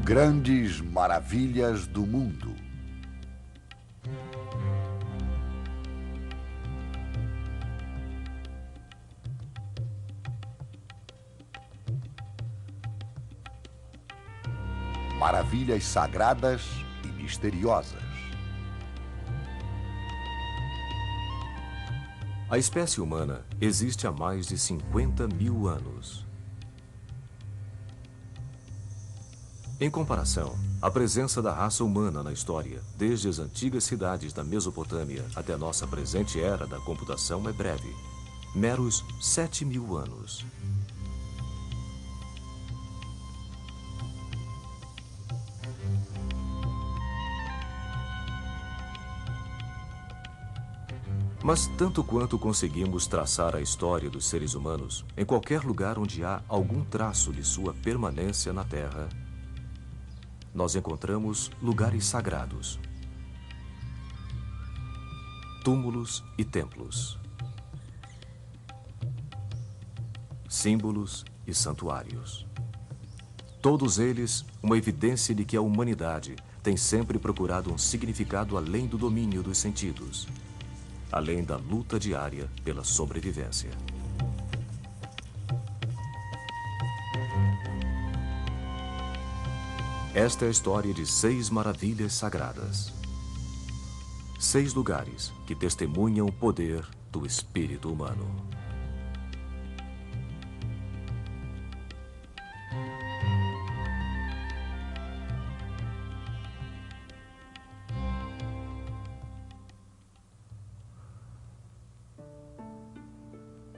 Grandes maravilhas do mundo. Maravilhas sagradas e misteriosas. A espécie humana existe há mais de 50 mil anos. Em comparação, a presença da raça humana na história, desde as antigas cidades da Mesopotâmia até a nossa presente era da computação, é breve. Meros 7.000 anos. Mas tanto quanto conseguimos traçar a história dos seres humanos, em qualquer lugar onde há algum traço de sua permanência na Terra, nós encontramos lugares sagrados, túmulos e templos, símbolos e santuários. Todos eles uma evidência de que a humanidade tem sempre procurado um significado além do domínio dos sentidos, além da luta diária pela sobrevivência. Esta é a história de 6 maravilhas sagradas. 6 lugares que testemunham o poder do espírito humano.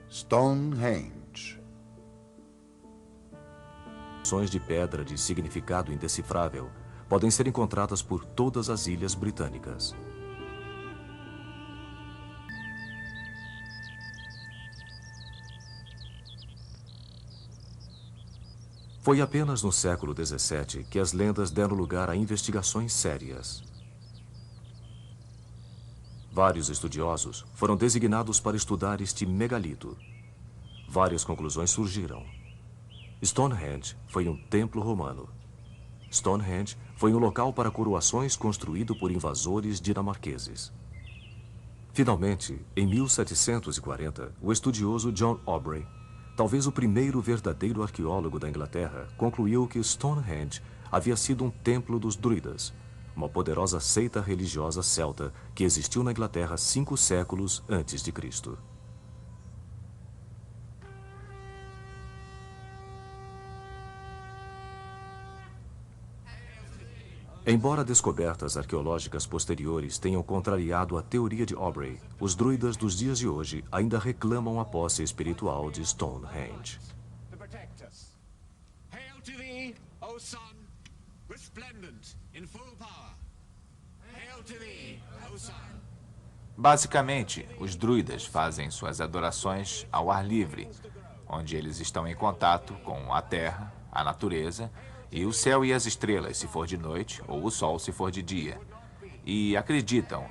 Stonehenge. Construções de pedra de significado indecifrável podem ser encontradas por todas as ilhas britânicas. Foi apenas no século XVII que as lendas deram lugar a investigações sérias. Vários estudiosos foram designados para estudar este megalito. Várias conclusões surgiram. Stonehenge foi um templo romano. Stonehenge foi um local para coroações construído por invasores dinamarqueses. Finalmente, em 1740, o estudioso John Aubrey, talvez o primeiro verdadeiro arqueólogo da Inglaterra, concluiu que Stonehenge havia sido um templo dos druidas, uma poderosa seita religiosa celta que existiu na Inglaterra 5 séculos antes de Cristo. Embora descobertas arqueológicas posteriores tenham contrariado a teoria de Aubrey, os druidas dos dias de hoje ainda reclamam a posse espiritual de Stonehenge. Hail to thee, O sun, resplendent in full power. Hail to thee, O sun. Basicamente, os druidas fazem suas adorações ao ar livre, onde eles estão em contato com a terra, a natureza, e o céu e as estrelas, se for de noite, ou o sol, se for de dia. E acreditam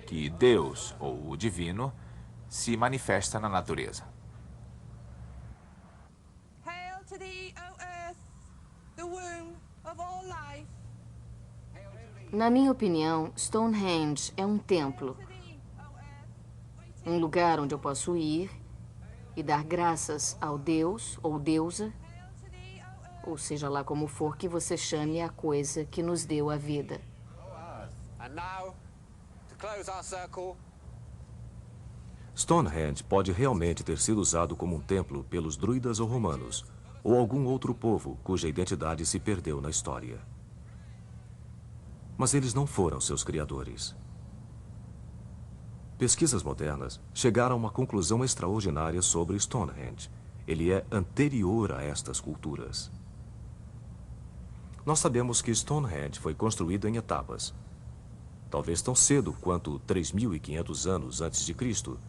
que Deus, ou o divino, se manifesta na natureza. Hail to thee, O earth, the womb of all life. Na minha opinião, Stonehenge é um templo. Um lugar onde eu posso ir e dar graças ao Deus ou deusa, ou seja lá como for que você chame a coisa que nos deu a vida. And now, to close our circle, Stonehenge pode realmente ter sido usado como um templo pelos druidas ou romanos, ou algum outro povo cuja identidade se perdeu na história. Mas eles não foram seus criadores. Pesquisas modernas chegaram a uma conclusão extraordinária sobre Stonehenge. Ele é anterior a estas culturas. Nós sabemos que Stonehenge foi construído em etapas, talvez tão cedo quanto 3.500 anos antes de Cristo,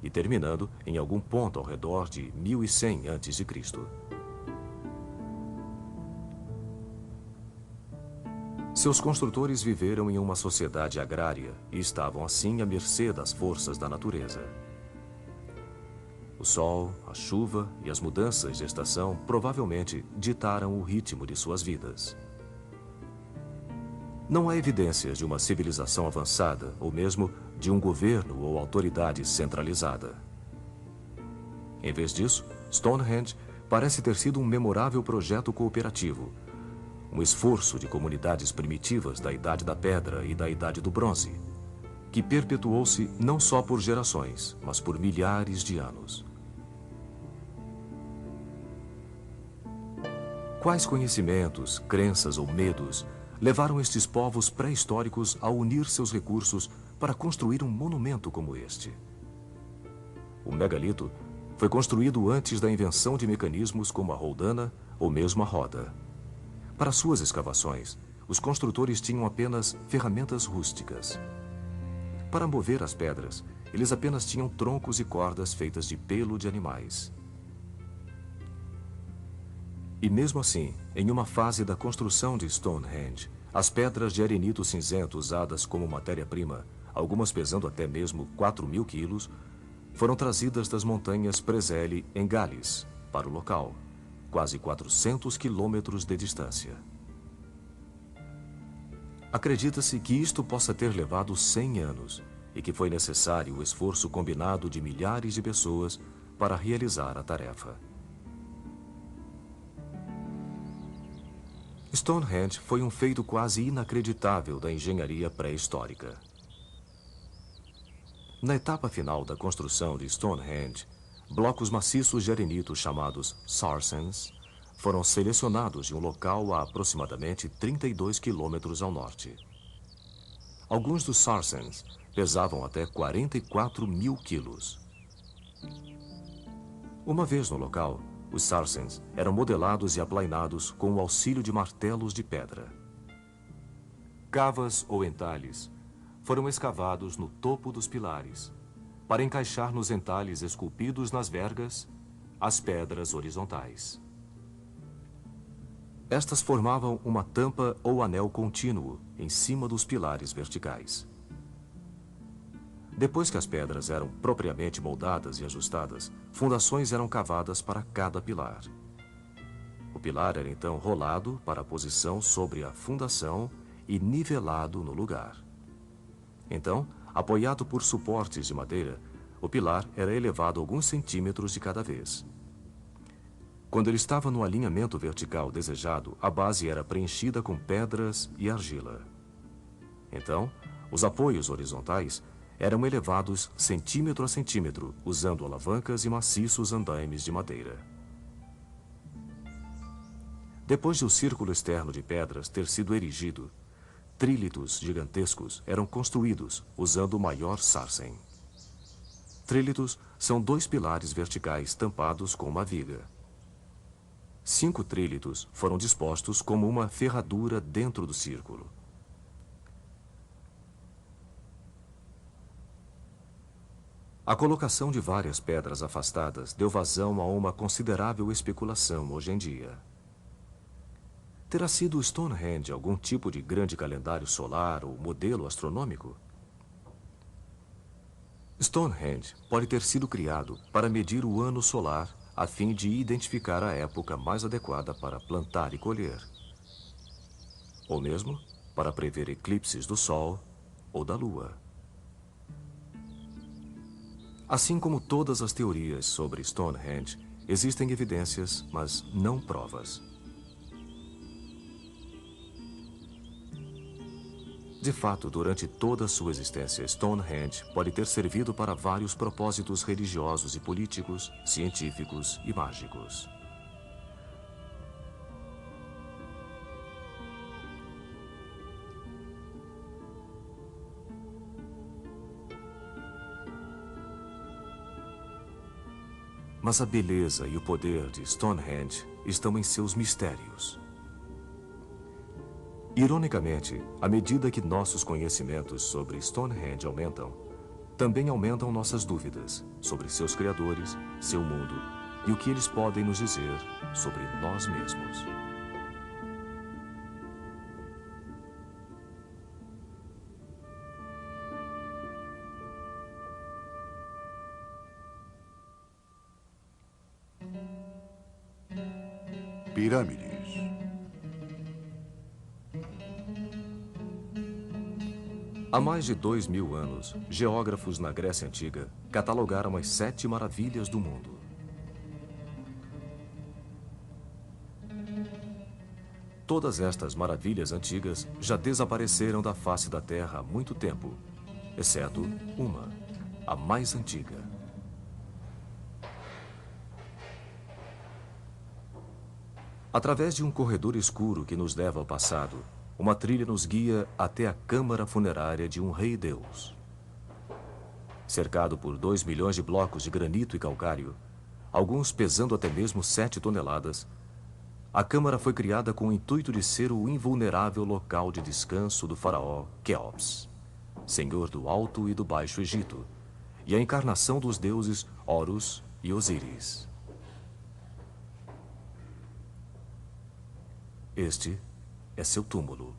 e terminando em algum ponto ao redor de 1100 antes de Cristo. Seus construtores viveram em uma sociedade agrária e estavam assim à mercê das forças da natureza. O sol, a chuva e as mudanças de estação provavelmente ditaram o ritmo de suas vidas. Não há evidências de uma civilização avançada ou mesmo de um governo ou autoridade centralizada. Em vez disso, Stonehenge parece ter sido um memorável projeto cooperativo, um esforço de comunidades primitivas da Idade da Pedra e da Idade do Bronze, que perpetuou-se não só por gerações, mas por milhares de anos. Quais conhecimentos, crenças ou medos levaram estes povos pré-históricos a unir seus recursos para construir um monumento como este? O megalito foi construído antes da invenção de mecanismos como a roldana ou mesmo a roda. Para suas escavações, os construtores tinham apenas ferramentas rústicas. Para mover as pedras, eles apenas tinham troncos e cordas feitas de pelo de animais. E mesmo assim, em uma fase da construção de Stonehenge, as pedras de arenito cinzento usadas como matéria-prima, algumas pesando até mesmo 4.000 quilos, foram trazidas das montanhas Preseli, em Gales, para o local, quase 400 quilômetros de distância. Acredita-se que isto possa ter levado 100 anos e que foi necessário o esforço combinado de milhares de pessoas para realizar a tarefa. Stonehenge foi um feito quase inacreditável da engenharia pré-histórica. Na etapa final da construção de Stonehenge, blocos maciços de arenito chamados sarsens foram selecionados de um local a aproximadamente 32 quilômetros ao norte. Alguns dos sarsens pesavam até 44.000 quilos. Uma vez no local, os sarsens eram modelados e aplainados com o auxílio de martelos de pedra. Cavas ou entalhes foram escavados no topo dos pilares, para encaixar nos entalhes esculpidos nas vergas as pedras horizontais. Estas formavam uma tampa ou anel contínuo em cima dos pilares verticais. Depois que as pedras eram propriamente moldadas e ajustadas, fundações eram cavadas para cada pilar. O pilar era então rolado para a posição sobre a fundação e nivelado no lugar. Então, apoiado por suportes de madeira, o pilar era elevado alguns centímetros de cada vez. Quando ele estava no alinhamento vertical desejado, a base era preenchida com pedras e argila. Então, os apoios horizontais eram elevados centímetro a centímetro, usando alavancas e maciços andaimes de madeira. Depois de o círculo externo de pedras ter sido erigido, trílitos gigantescos eram construídos usando o maior sarsen. Trílitos são 2 pilares verticais tampados com uma viga. 5 trílitos foram dispostos como uma ferradura dentro do círculo. A colocação de várias pedras afastadas deu vazão a uma considerável especulação hoje em dia. Terá sido Stonehenge algum tipo de grande calendário solar ou modelo astronômico? Stonehenge pode ter sido criado para medir o ano solar a fim de identificar a época mais adequada para plantar e colher. Ou mesmo para prever eclipses do Sol ou da Lua. Assim como todas as teorias sobre Stonehenge, existem evidências, mas não provas. De fato, durante toda a sua existência, Stonehenge pode ter servido para vários propósitos religiosos e políticos, científicos e mágicos. Mas a beleza e o poder de Stonehenge estão em seus mistérios. Ironicamente, à medida que nossos conhecimentos sobre Stonehenge aumentam, também aumentam nossas dúvidas sobre seus criadores, seu mundo e o que eles podem nos dizer sobre nós mesmos. Pirâmides. Há mais de 2000 anos, geógrafos na Grécia Antiga catalogaram as 7 maravilhas do mundo. Todas estas maravilhas antigas já desapareceram da face da Terra há muito tempo, exceto uma, a mais antiga. Através de um corredor escuro que nos leva ao passado, uma trilha nos guia até a câmara funerária de um rei-deus. Cercado por 2 milhões de blocos de granito e calcário, alguns pesando até mesmo 7 toneladas, a câmara foi criada com o intuito de ser o invulnerável local de descanso do faraó Quéops, senhor do Alto e do Baixo Egito, e a encarnação dos deuses Horus e Osíris. Este é seu túmulo.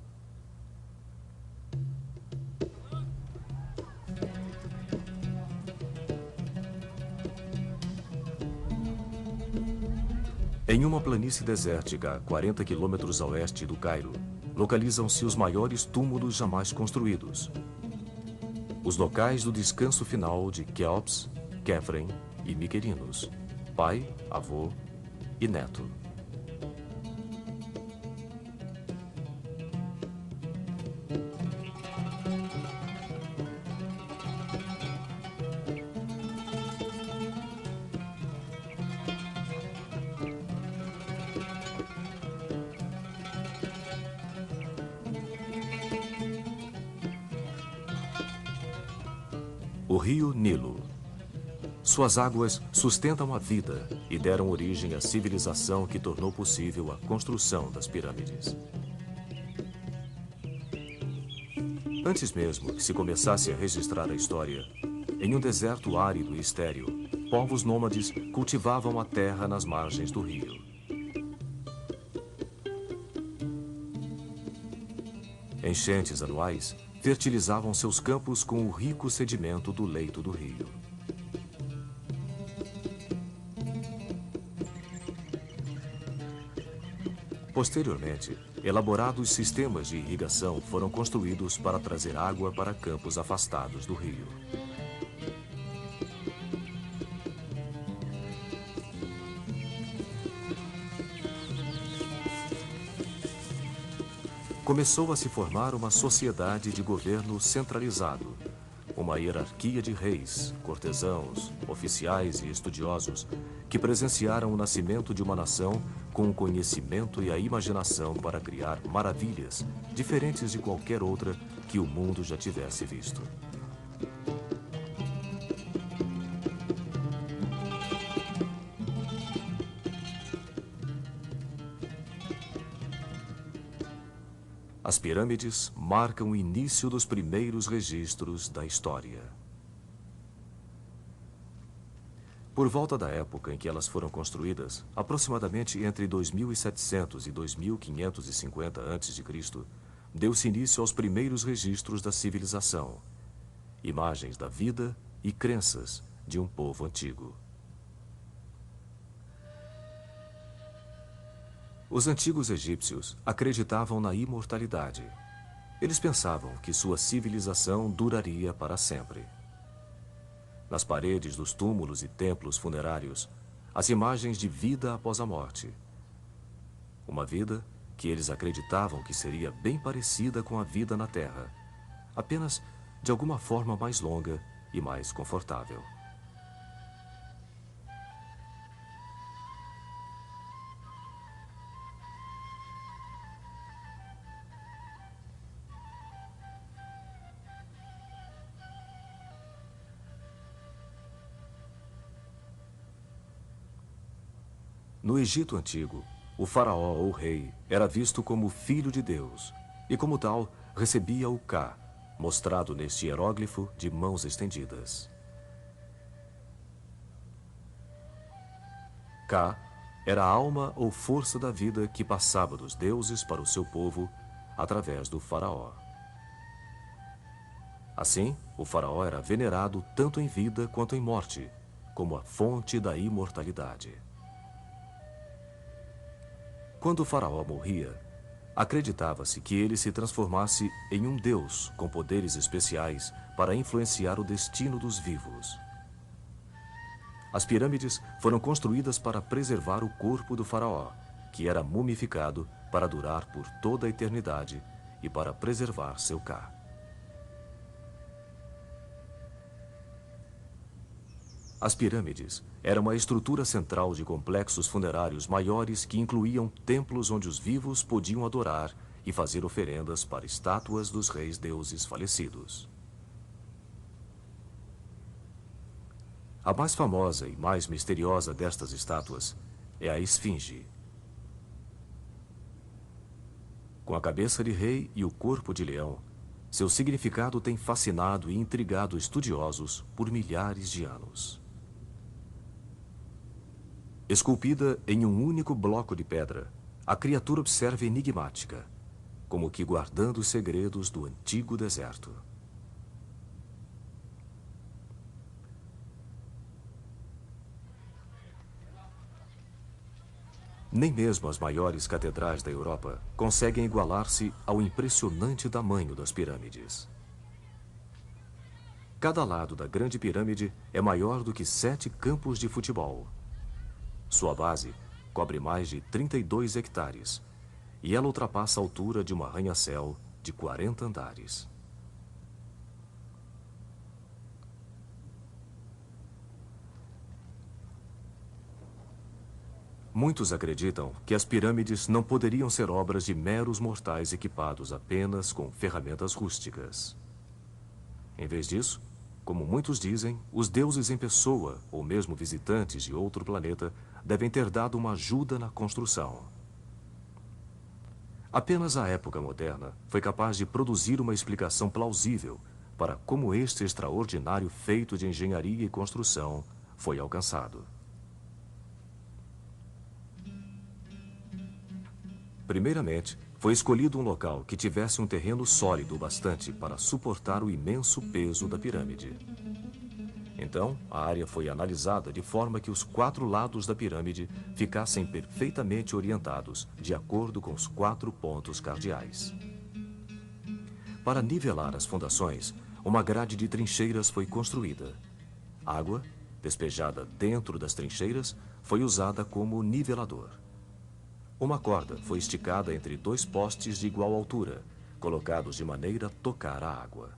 Em uma planície desértica a 40 quilômetros a oeste do Cairo, localizam-se os maiores túmulos jamais construídos. Os locais do descanso final de Quéops, Quefren e Miquerinos, pai, avô e neto. O rio Nilo. Suas águas sustentam a vida e deram origem à civilização que tornou possível a construção das pirâmides. Antes mesmo que se começasse a registrar a história, em um deserto árido e estéril, povos nômades cultivavam a terra nas margens do rio. Enchentes anuais fertilizavam seus campos com o rico sedimento do leito do rio. Posteriormente, elaborados sistemas de irrigação foram construídos para trazer água para campos afastados do rio. Começou a se formar uma sociedade de governo centralizado, uma hierarquia de reis, cortesãos, oficiais e estudiosos que presenciaram o nascimento de uma nação com o conhecimento e a imaginação para criar maravilhas diferentes de qualquer outra que o mundo já tivesse visto. As pirâmides marcam o início dos primeiros registros da história. Por volta da época em que elas foram construídas, aproximadamente entre 2700 e 2550 a.C., deu-se início aos primeiros registros da civilização, imagens da vida e crenças de um povo antigo. Os antigos egípcios acreditavam na imortalidade. Eles pensavam que sua civilização duraria para sempre. Nas paredes dos túmulos e templos funerários, as imagens de vida após a morte. Uma vida que eles acreditavam que seria bem parecida com a vida na Terra, apenas de alguma forma mais longa e mais confortável. No Egito Antigo, o faraó ou rei era visto como filho de Deus e, como tal, recebia o Ka, mostrado neste hieróglifo de mãos estendidas. Ka era a alma ou força da vida que passava dos deuses para o seu povo através do faraó. Assim, o faraó era venerado tanto em vida quanto em morte, como a fonte da imortalidade. Quando o faraó morria, Acreditava-se que ele se transformasse em um deus com poderes especiais para influenciar o destino dos vivos. As pirâmides foram construídas para preservar o corpo do faraó, que era mumificado para durar por toda a eternidade e para preservar seu Ka. As pirâmides eram uma estrutura central de complexos funerários maiores que incluíam templos onde os vivos podiam adorar e fazer oferendas para estátuas dos reis deuses falecidos. A mais famosa e mais misteriosa destas estátuas é a Esfinge. Com a cabeça de rei e o corpo de leão, seu significado tem fascinado e intrigado estudiosos por milhares de anos. Esculpida em um único bloco de pedra, a criatura observa enigmática, como que guardando os segredos do antigo deserto. Nem mesmo as maiores catedrais da Europa conseguem igualar-se ao impressionante tamanho das pirâmides. Cada lado da Grande Pirâmide é maior do que 7 campos de futebol. Sua base cobre mais de 32 hectares e ela ultrapassa a altura de um arranha-céu de 40 andares. Muitos acreditam que as pirâmides não poderiam ser obras de meros mortais equipados apenas com ferramentas rústicas. Em vez disso, como muitos dizem, os deuses em pessoa, ou mesmo visitantes de outro planeta, devem ter dado uma ajuda na construção. Apenas a época moderna foi capaz de produzir uma explicação plausível para como este extraordinário feito de engenharia e construção foi alcançado. Primeiramente, foi escolhido um local que tivesse um terreno sólido o bastante para suportar o imenso peso da pirâmide. Então, a área foi analisada de forma que os 4 lados da pirâmide ficassem perfeitamente orientados de acordo com os 4 pontos cardeais. Para nivelar as fundações, uma grade de trincheiras foi construída. Água, despejada dentro das trincheiras, foi usada como nivelador. Uma corda foi esticada entre 2 postes de igual altura, colocados de maneira a tocar a água.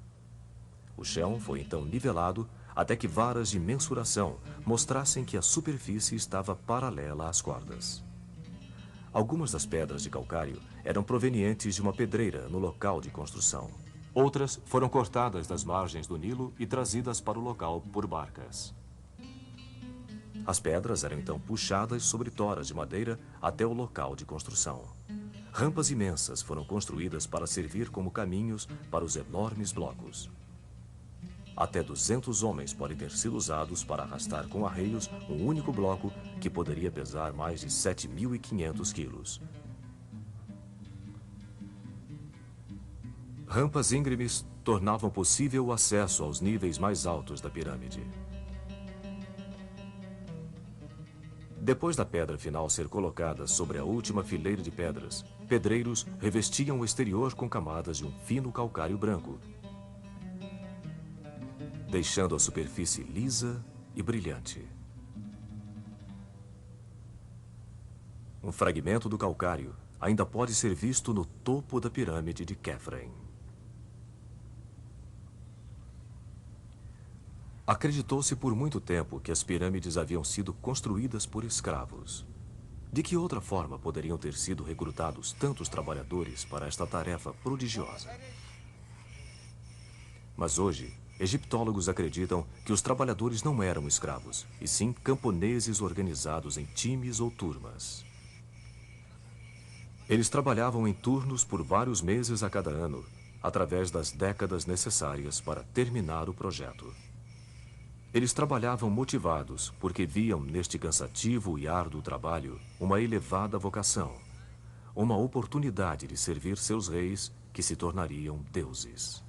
O chão foi então nivelado até que varas de mensuração mostrassem que a superfície estava paralela às cordas. Algumas das pedras de calcário eram provenientes de uma pedreira no local de construção. Outras foram cortadas das margens do Nilo e trazidas para o local por barcas. As pedras eram então puxadas sobre toras de madeira até o local de construção. Rampas imensas foram construídas para servir como caminhos para os enormes blocos. Até 200 homens podem ter sido usados para arrastar com arreios um único bloco que poderia pesar mais de 7.500 quilos. Rampas íngremes tornavam possível o acesso aos níveis mais altos da pirâmide. Depois da pedra final ser colocada sobre a última fileira de pedras, pedreiros revestiam o exterior com camadas de um fino calcário branco, deixando a superfície lisa e brilhante. Um fragmento do calcário ainda pode ser visto no topo da pirâmide de Khafre. Acreditou-se por muito tempo que as pirâmides haviam sido construídas por escravos. De que outra forma poderiam ter sido recrutados tantos trabalhadores para esta tarefa prodigiosa? Mas hoje, egiptólogos acreditam que os trabalhadores não eram escravos, e sim camponeses organizados em times ou turmas. Eles trabalhavam em turnos por vários meses a cada ano, através das décadas necessárias para terminar o projeto. Eles trabalhavam motivados porque viam neste cansativo e árduo trabalho uma elevada vocação, uma oportunidade de servir seus reis que se tornariam deuses.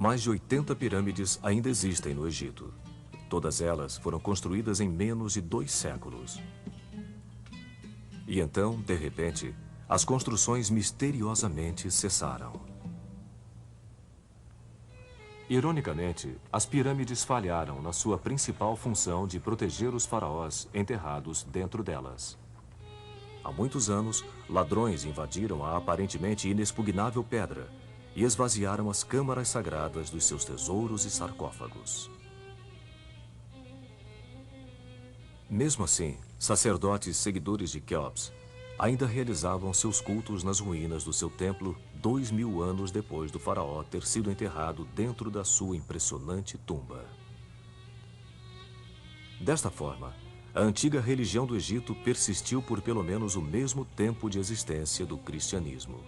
Mais de 80 pirâmides ainda existem no Egito. Todas elas foram construídas em menos de 2 séculos. E então, de repente, as construções misteriosamente cessaram. Ironicamente, as pirâmides falharam na sua principal função de proteger os faraós enterrados dentro delas. Há muitos anos, ladrões invadiram a aparentemente inexpugnável pedra e esvaziaram as câmaras sagradas dos seus tesouros e sarcófagos. Mesmo assim, sacerdotes seguidores de Quéops ainda realizavam seus cultos nas ruínas do seu templo 2000 anos depois do faraó ter sido enterrado dentro da sua impressionante tumba. Desta forma, a antiga religião do Egito persistiu por pelo menos o mesmo tempo de existência do cristianismo.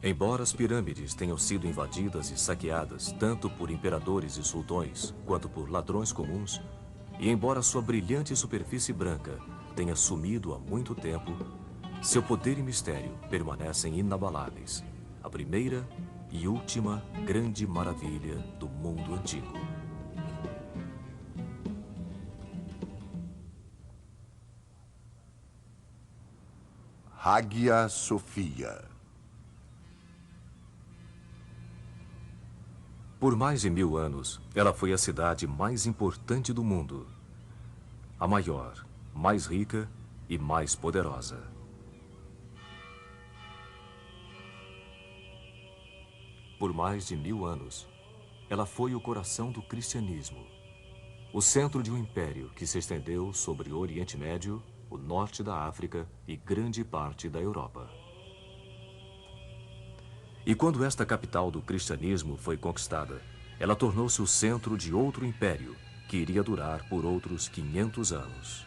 Embora as pirâmides tenham sido invadidas e saqueadas tanto por imperadores e sultões quanto por ladrões comuns, e embora sua brilhante superfície branca tenha sumido há muito tempo, seu poder e mistério permanecem inabaláveis. A primeira e última grande maravilha do mundo antigo. Hagia Sophia. Por mais de 1000 anos, ela foi a cidade mais importante do mundo. A maior, mais rica e mais poderosa. Por mais de 1000 anos, ela foi o coração do cristianismo. O centro de um império que se estendeu sobre o Oriente Médio, o norte da África e grande parte da Europa. E quando esta capital do cristianismo foi conquistada, ela tornou-se o centro de outro império, que iria durar por outros 500 anos.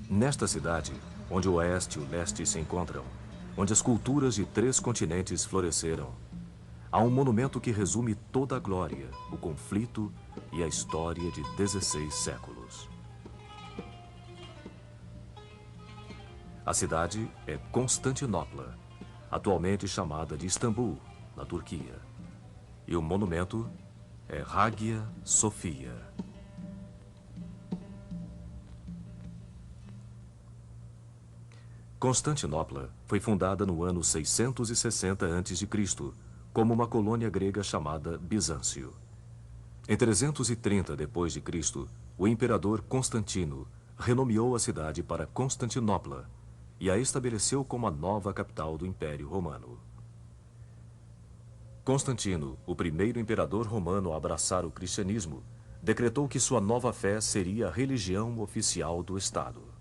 Nesta cidade, onde o oeste e o leste se encontram, onde as culturas de 3 continentes floresceram, há um monumento que resume toda a glória, o conflito e a história de 16 séculos. A cidade é Constantinopla, atualmente chamada de Istambul, na Turquia. E o monumento é Hagia Sophia. Constantinopla foi fundada no ano 660 a.C., como uma colônia grega chamada Bizâncio. Em 330 d.C., o imperador Constantino renomeou a cidade para Constantinopla e a estabeleceu como a nova capital do Império Romano. Constantino, o primeiro imperador romano a abraçar o cristianismo, decretou que sua nova fé seria a religião oficial do Estado.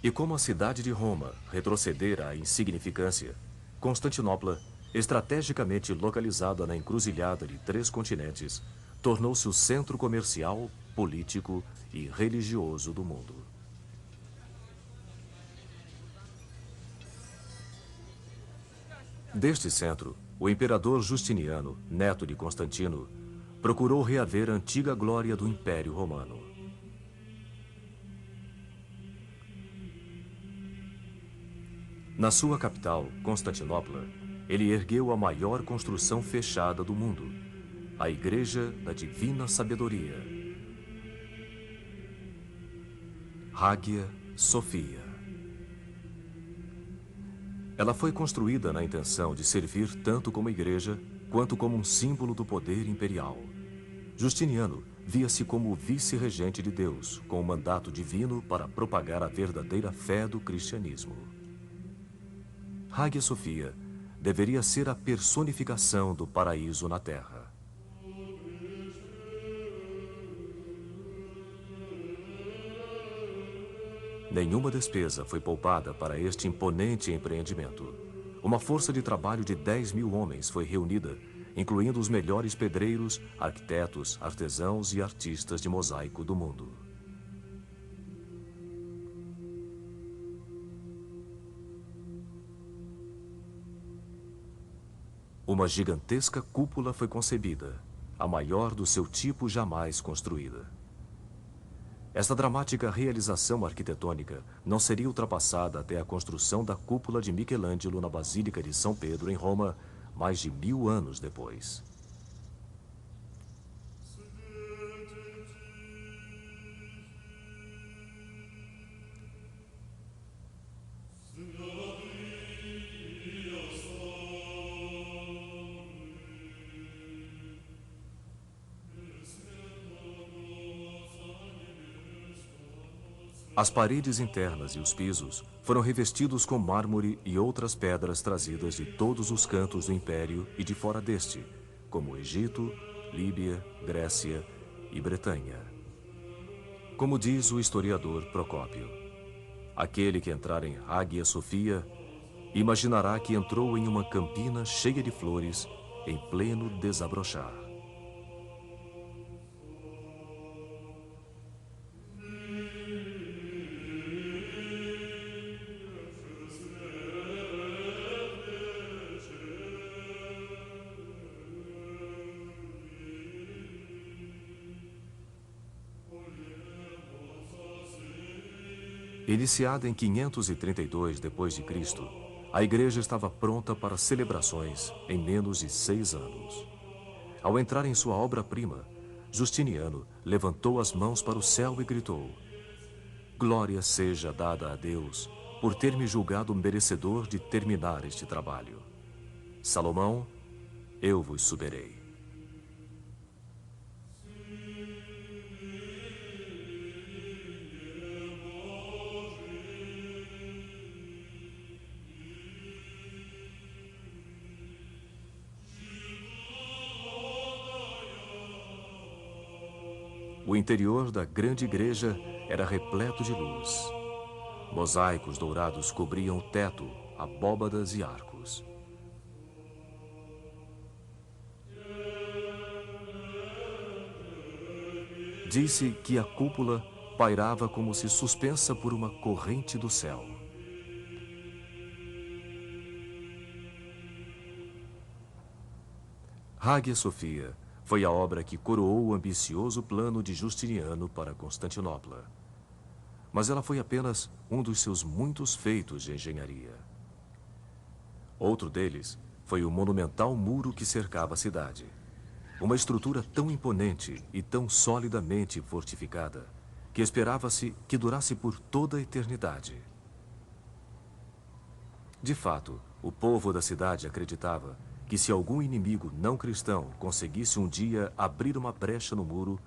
E como a cidade de Roma retrocedera à insignificância, Constantinopla, estrategicamente localizada na encruzilhada de 3 continentes, tornou-se o centro comercial, político e religioso do mundo. Deste centro, o imperador Justiniano, neto de Constantino, procurou reaver a antiga glória do Império Romano. Na sua capital, Constantinopla, ele ergueu a maior construção fechada do mundo, a Igreja da Divina Sabedoria, Hagia Sophia. Ela foi construída na intenção de servir tanto como igreja, quanto como um símbolo do poder imperial. Justiniano via-se como o vice-regente de Deus, com o mandato divino para propagar a verdadeira fé do cristianismo. Hagia Sophia deveria ser a personificação do paraíso na Terra. Nenhuma despesa foi poupada para este imponente empreendimento. Uma força de trabalho de 10.000 homens foi reunida, incluindo os melhores pedreiros, arquitetos, artesãos e artistas de mosaico do mundo. Uma gigantesca cúpula foi concebida, a maior do seu tipo jamais construída. Esta dramática realização arquitetônica não seria ultrapassada até a construção da cúpula de Michelangelo na Basílica de São Pedro, em Roma, mais de 1000 anos depois. As paredes internas e os pisos foram revestidos com mármore e outras pedras trazidas de todos os cantos do Império e de fora deste, como Egito, Líbia, Grécia e Bretanha. Como diz o historiador Procópio, aquele que entrar em Hagia Sophia imaginará que entrou em uma campina cheia de flores em pleno desabrochar. Iniciada em 532 d.C., a igreja estava pronta para celebrações em menos de 6 anos. Ao entrar em sua obra-prima, Justiniano levantou as mãos para o céu e gritou: "Glória seja dada a Deus por ter me julgado merecedor de terminar este trabalho. Salomão, eu vos superei." O interior da grande igreja era repleto de luz. Mosaicos dourados cobriam o teto, abóbadas e arcos. Disse que a cúpula pairava como se suspensa por uma corrente do céu. Hagia Sophia foi a obra que coroou o ambicioso plano de Justiniano para Constantinopla. Mas ela foi apenas um dos seus muitos feitos de engenharia. Outro deles foi o monumental muro que cercava a cidade. Uma estrutura tão imponente e tão solidamente fortificada que esperava-se que durasse por toda a eternidade. De fato, o povo da cidade acreditava que se algum inimigo não cristão conseguisse um dia abrir uma brecha no muro,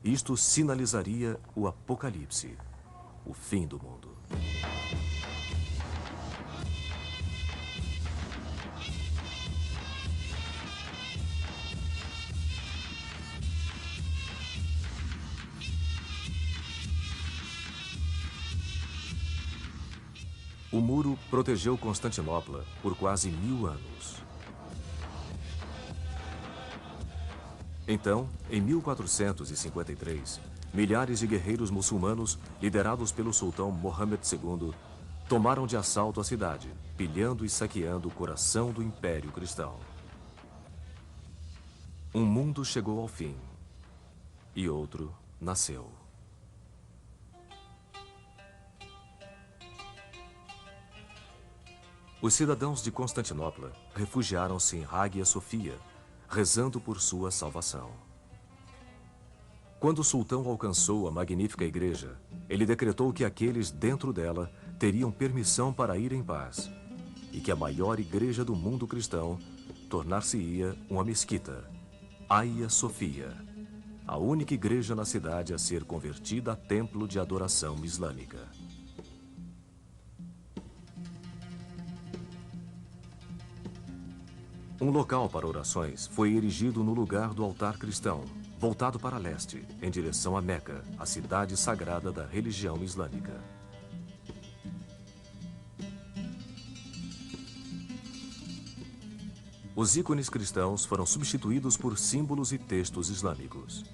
isto sinalizaria o Apocalipse, o fim do mundo. O muro protegeu Constantinopla por quase 1000 anos. Então, em 1453, milhares de guerreiros muçulmanos, liderados pelo sultão Mohammed II, tomaram de assalto a cidade, pilhando e saqueando o coração do Império Cristão. Um mundo chegou ao fim, e outro nasceu. Os cidadãos de Constantinopla refugiaram-se em Hagia Sophia, rezando por sua salvação. Quando o sultão alcançou a magnífica igreja, ele decretou que aqueles dentro dela teriam permissão para ir em paz e que a maior igreja do mundo cristão tornar-se-ia uma mesquita, Hagia Sophia, a única igreja na cidade a ser convertida a templo de adoração islâmica. Um local para orações foi erigido no lugar do altar cristão, voltado para leste, em direção a Meca, a cidade sagrada da religião islâmica. os ícones cristãos foram substituídos por símbolos e textos islâmicos.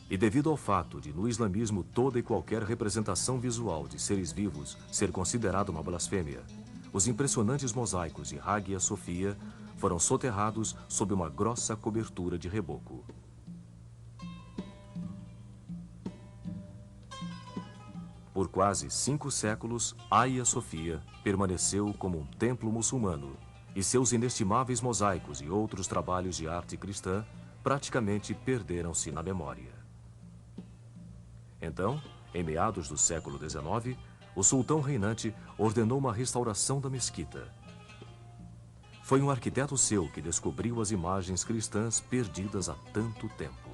E devido ao fato de no islamismo toda e qualquer representação visual de seres vivos ser considerada uma blasfêmia, os impressionantes mosaicos de Hagia Sophia foram soterrados sob uma grossa cobertura de reboco. Por quase 5 séculos, Hagia Sophia permaneceu como um templo muçulmano, e seus inestimáveis mosaicos e outros trabalhos de arte cristã praticamente perderam-se na memória. Então, em meados do século XIX, o sultão reinante ordenou uma restauração da mesquita. Foi um arquiteto seu que descobriu as imagens cristãs perdidas há tanto tempo.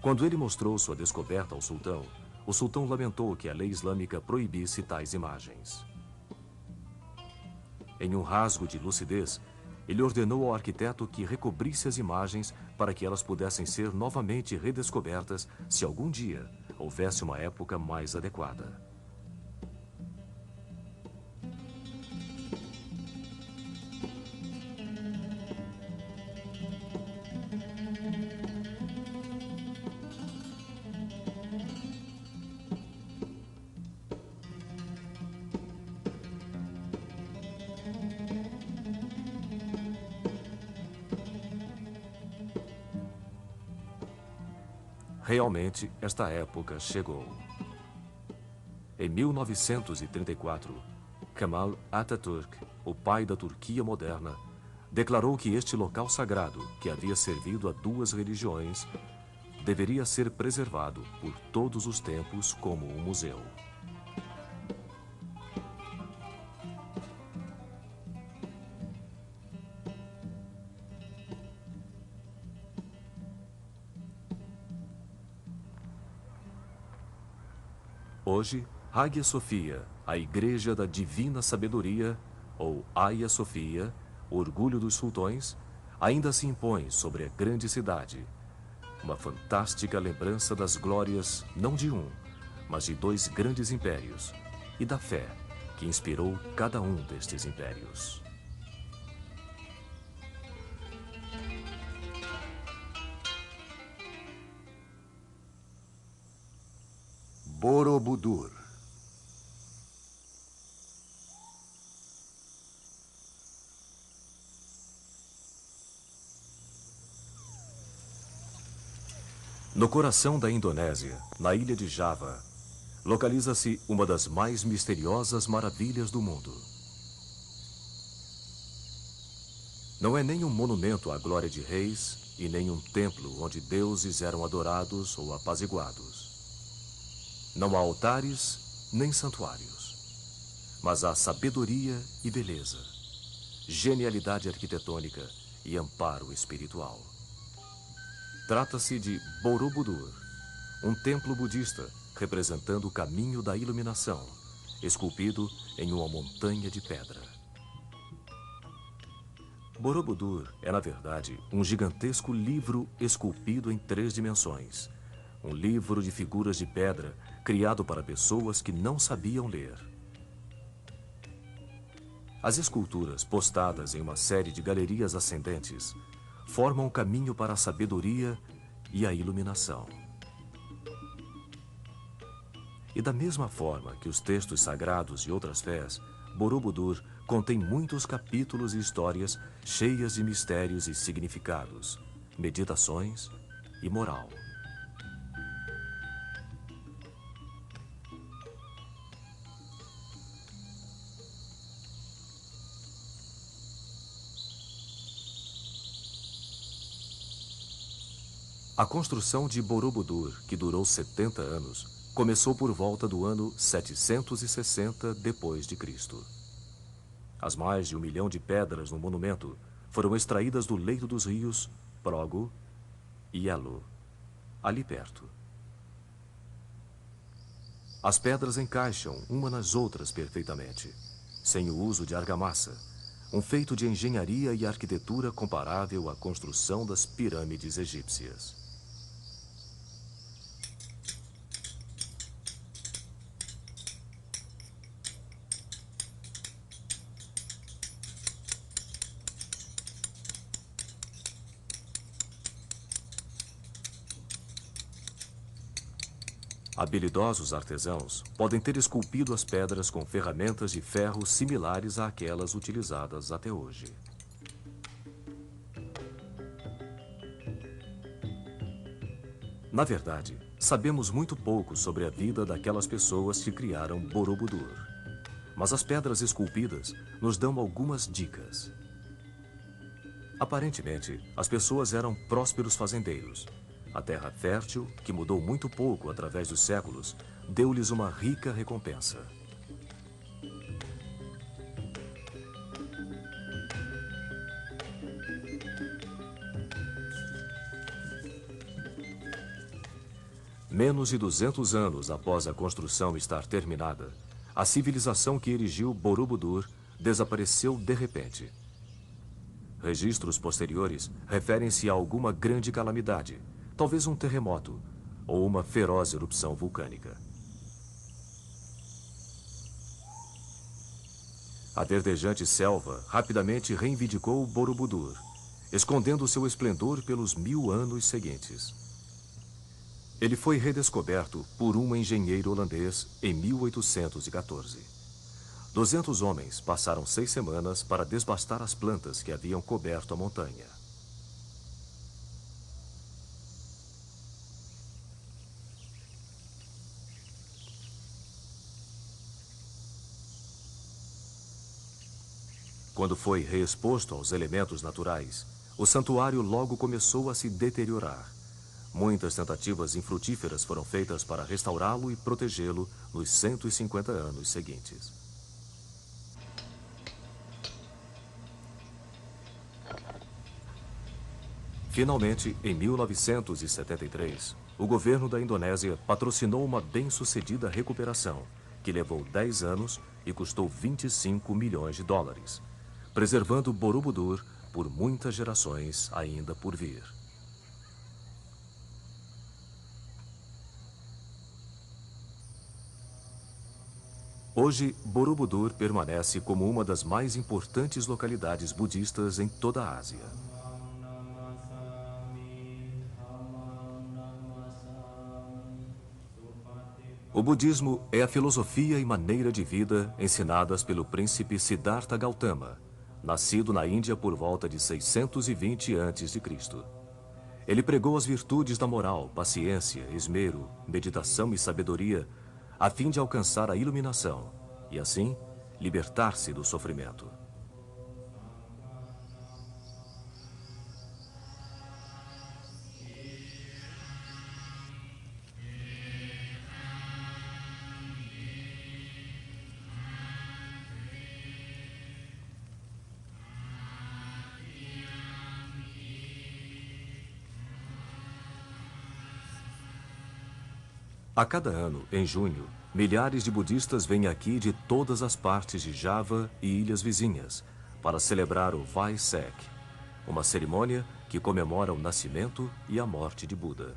Quando ele mostrou sua descoberta ao sultão, o sultão lamentou que a lei islâmica proibisse tais imagens. Em um rasgo de lucidez, ele ordenou ao arquiteto que recobrisse as imagens para que elas pudessem ser novamente redescobertas se algum dia houvesse uma época mais adequada. Realmente, esta época chegou. Em 1934, Kemal Atatürk, o pai da Turquia moderna, declarou que este local sagrado, que havia servido a 2 religiões, deveria ser preservado por todos os tempos como um museu. Hoje, Hagia Sophia, a Igreja da Divina Sabedoria, ou Hagia Sophia, orgulho dos sultões, ainda se impõe sobre a grande cidade. Uma fantástica lembrança das glórias, não de um, mas de 2 grandes impérios, e da fé que inspirou cada um destes impérios. Borobudur. No coração da Indonésia, na ilha de Java, localiza-se uma das mais misteriosas maravilhas do mundo. Não é nem um monumento à glória de reis e nem um templo onde deuses eram adorados ou apaziguados. Não há altares nem santuários, mas há sabedoria e beleza, genialidade arquitetônica e amparo espiritual. Trata-se de Borobudur, um templo budista representando o caminho da iluminação, esculpido em uma montanha de pedra. Borobudur é, na verdade, um gigantesco livro esculpido em 3 dimensões. Um livro de figuras de pedra criado para pessoas que não sabiam ler. As esculturas, postadas em uma série de galerias ascendentes, formam o caminho para a sabedoria e a iluminação. E da mesma forma que os textos sagrados e outras fés, Borobudur contém muitos capítulos e histórias cheias de mistérios e significados, meditações e moral. A construção de Borobudur, que durou 70 anos, começou por volta do ano 760 d.C. As mais de 1 milhão de pedras no monumento foram extraídas do leito dos rios Progo e Elo, ali perto. As pedras encaixam uma nas outras perfeitamente, sem o uso de argamassa, um feito de engenharia e arquitetura comparável à construção das pirâmides egípcias. Habilidosos artesãos podem ter esculpido as pedras com ferramentas de ferro similares àquelas utilizadas até hoje. Na verdade, sabemos muito pouco sobre a vida daquelas pessoas que criaram Borobudur. Mas as pedras esculpidas nos dão algumas dicas. Aparentemente, as pessoas eram prósperos fazendeiros. A terra fértil, que mudou muito pouco através dos séculos, deu-lhes uma rica recompensa. Menos de 200 anos após a construção estar terminada, a civilização que erigiu Borobudur desapareceu de repente. Registros posteriores referem-se a alguma grande calamidade, talvez um terremoto ou uma feroz erupção vulcânica. A verdejante selva rapidamente reivindicou Borobudur, escondendo seu esplendor pelos 1000 anos seguintes. Ele foi redescoberto por um engenheiro holandês em 1814. 200 homens passaram 6 semanas para desbastar as plantas que haviam coberto a montanha. Quando foi reexposto aos elementos naturais, o santuário logo começou a se deteriorar. Muitas tentativas infrutíferas foram feitas para restaurá-lo e protegê-lo nos 150 anos seguintes. Finalmente, em 1973, o governo da Indonésia patrocinou uma bem-sucedida recuperação, que levou 10 anos e custou 25 milhões de dólares, preservando Borobudur por muitas gerações ainda por vir. Hoje, Borobudur permanece como uma das mais importantes localidades budistas em toda a Ásia. O budismo é a filosofia e maneira de vida ensinadas pelo príncipe Siddhartha Gautama, nascido na Índia por volta de 620 a.C. Ele pregou as virtudes da moral, paciência, esmero, meditação e sabedoria, a fim de alcançar a iluminação e, assim, libertar-se do sofrimento. A cada ano, em junho, milhares de budistas vêm aqui de todas as partes de Java e ilhas vizinhas para celebrar o Vaisek, uma cerimônia que comemora o nascimento e a morte de Buda.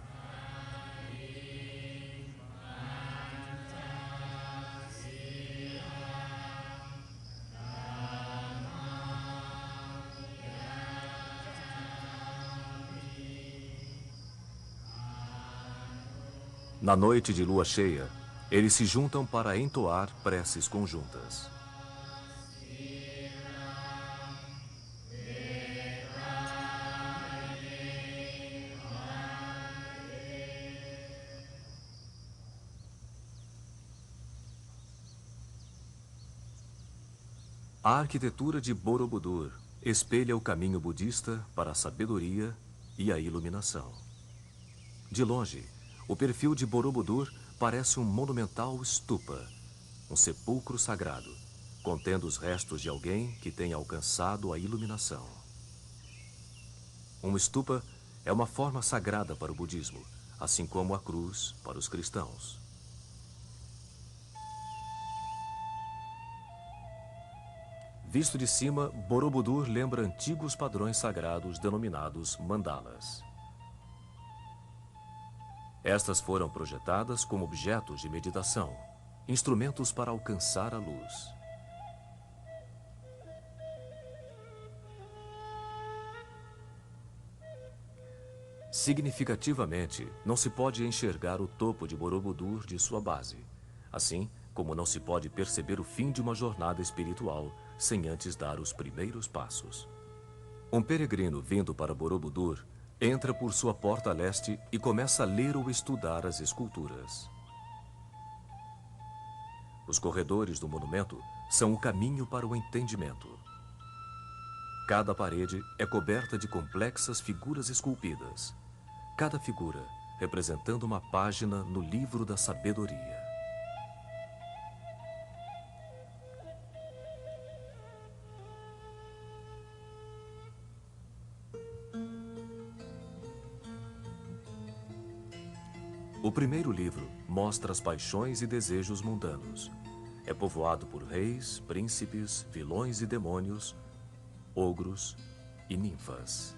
Na noite de lua cheia, eles se juntam para entoar preces conjuntas. A arquitetura de Borobudur espelha o caminho budista para a sabedoria e a iluminação. De longe, o perfil de Borobudur parece um monumental stupa, um sepulcro sagrado, contendo os restos de alguém que tenha alcançado a iluminação. Um stupa é uma forma sagrada para o budismo, assim como a cruz para os cristãos. Visto de cima, Borobudur lembra antigos padrões sagrados denominados mandalas. Estas foram projetadas como objetos de meditação, instrumentos para alcançar a luz. Significativamente, não se pode enxergar o topo de Borobudur de sua base, assim como não se pode perceber o fim de uma jornada espiritual sem antes dar os primeiros passos. Um peregrino vindo para Borobudur entra por sua porta a leste e começa a ler ou estudar as esculturas. Os corredores do monumento são o caminho para o entendimento. Cada parede é coberta de complexas figuras esculpidas, cada figura representando uma página no livro da sabedoria. O primeiro livro mostra as paixões e desejos mundanos. É povoado por reis, príncipes, vilões e demônios, ogros e ninfas.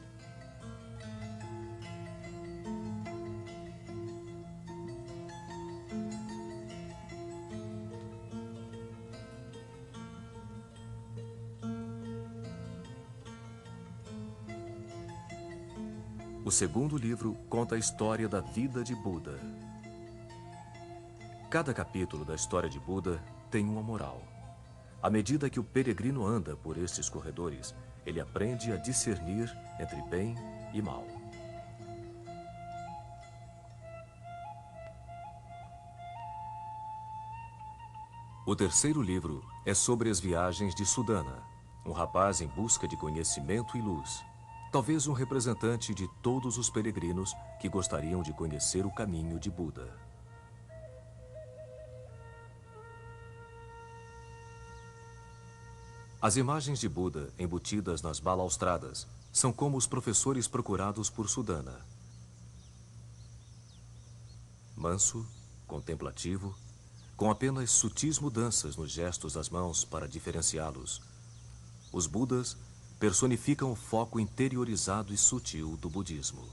O segundo livro conta a história da vida de Buda. Cada capítulo da história de Buda tem uma moral. À medida que o peregrino anda por estes corredores, ele aprende a discernir entre bem e mal. O terceiro livro é sobre as viagens de Sudana, um rapaz em busca de conhecimento e luz. Talvez um representante de todos os peregrinos que gostariam de conhecer o caminho de Buda. As imagens de Buda embutidas nas balaustradas são como os professores procurados por Sudana. Manso, contemplativo, com apenas sutis mudanças nos gestos das mãos para diferenciá-los, os Budas personificam o foco interiorizado e sutil do budismo.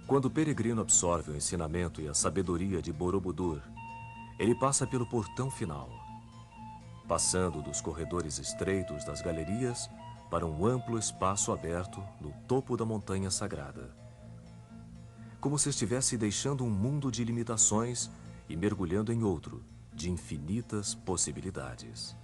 Quando o peregrino absorve o ensinamento e a sabedoria de Borobudur, ele passa pelo portão final, passando dos corredores estreitos das galerias para um amplo espaço aberto no topo da montanha sagrada. Como se estivesse deixando um mundo de limitações e mergulhando em outro, de infinitas possibilidades.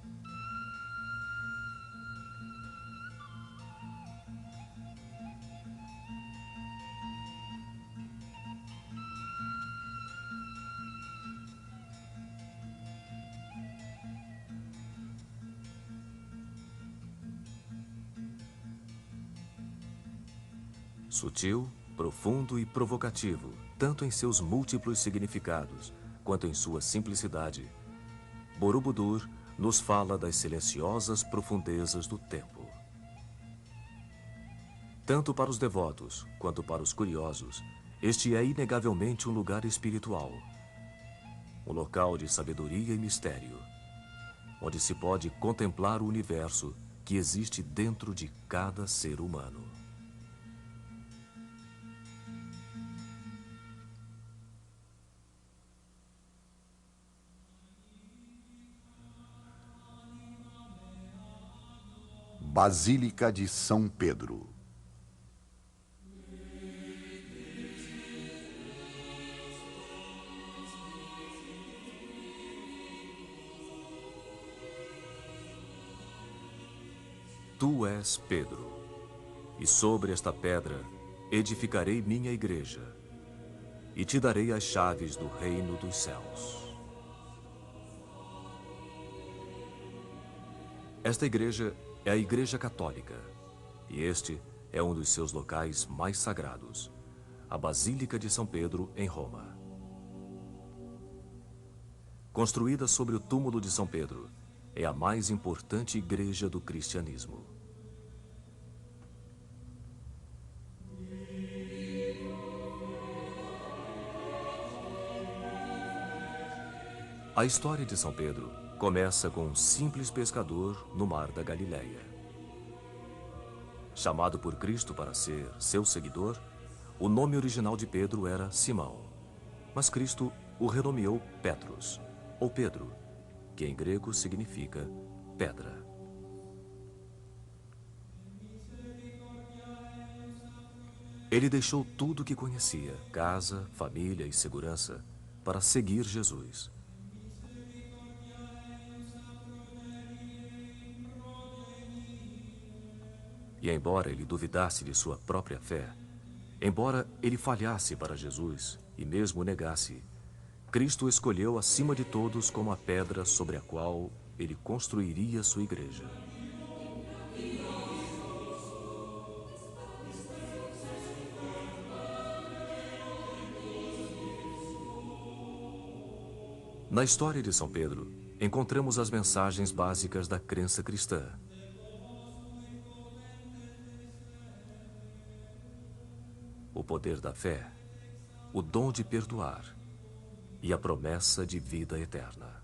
Sutil, profundo e provocativo, tanto em seus múltiplos significados, quanto em sua simplicidade, Borobudur nos fala das silenciosas profundezas do tempo. Tanto para os devotos, quanto para os curiosos, este é inegavelmente um lugar espiritual, um local de sabedoria e mistério, onde se pode contemplar o universo que existe dentro de cada ser humano. Basílica de São Pedro. Tu és Pedro, e sobre esta pedra edificarei minha igreja, e te darei as chaves do reino dos céus. Esta igreja é a Igreja Católica, e este é um dos seus locais mais sagrados, a Basílica de São Pedro, em Roma. Construída sobre o túmulo de São Pedro, é a mais importante igreja do cristianismo. A história de São Pedro começa com um simples pescador no mar da Galileia. Chamado por Cristo para ser seu seguidor, o nome original de Pedro era Simão, mas Cristo o renomeou Petros, ou Pedro, que em grego significa pedra. Ele deixou tudo o que conhecia, casa, família e segurança, para seguir Jesus. E embora ele duvidasse de sua própria fé, embora ele falhasse para Jesus e mesmo negasse, Cristo o escolheu acima de todos como a pedra sobre a qual ele construiria sua igreja. Na história de São Pedro, encontramos as mensagens básicas da crença cristã. O poder da fé, o dom de perdoar e a promessa de vida eterna.